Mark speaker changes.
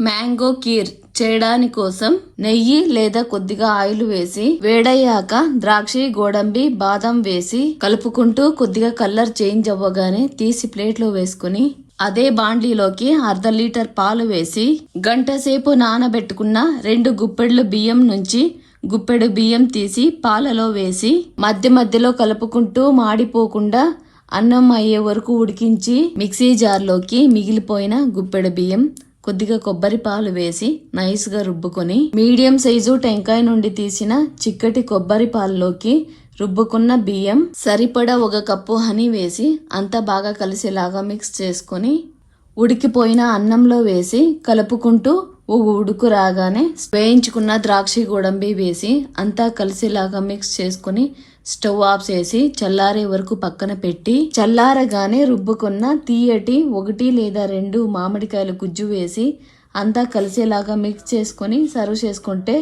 Speaker 1: mango kheer చేయడాని కోసం నెయ్యి లేదా కొద్దిగా ఆయిల్ వేసి వేడయ్యాక ద్రాక్షి, గోడంబి, బాదం వేసి కలుపుకుంటూ కొద్దిగా కలర్ చేంజ్ అవ్వగానే తీసి ప్లేట్లో వేసుకుని అదే బాండ్లీలోకి 1/2 లీటర్ పాలు వేసి గంట సేపు నానబెట్టుకున్న 2 గుప్పెళ్ళు బియ్యం నుంచి గుప్పెడు బియ్యం తీసి పాలలో వేసి మధ్య మధ్యలో కలుపుకుంటూ మాడిపోకుండా అన్నం అయ్యే వరకు ఉడికించి మిక్సీ జార్లోకి మిగిలిపోయిన గుప్పెడు బియ్యం, కొద్దిగా కొబ్బరి పాలు వేసి నైస్గా రుబ్బుకొని మీడియం సైజు టెంకాయ నుండి తీసిన చిక్కటి కొబ్బరి పాలలోకి రుబ్బుకున్న బియ్యం, సరిపడా 1 కప్పు హనీ వేసి అంతా బాగా కలిసేలాగా మిక్స్ చేసుకొని ఉడికిపోయిన అన్నంలో వేసి కలుపుకుంటూ ఉడుకు రాగానే వేయించుకున్న ద్రాక్షి, గోడంబి వేసి అంతా కలిసేలాగా మిక్స్ చేసుకుని స్టవ్ ఆఫ్ చేసి చల్లారే వరకు పక్కన పెట్టి చల్లారగానే రుబ్బుకున్న తీయటి 1 లేదా 2 మామిడికాయల గుజ్జు వేసి అంతా కలిసేలాగా మిక్స్ చేసుకొని సర్వ్ చేసుకుంటే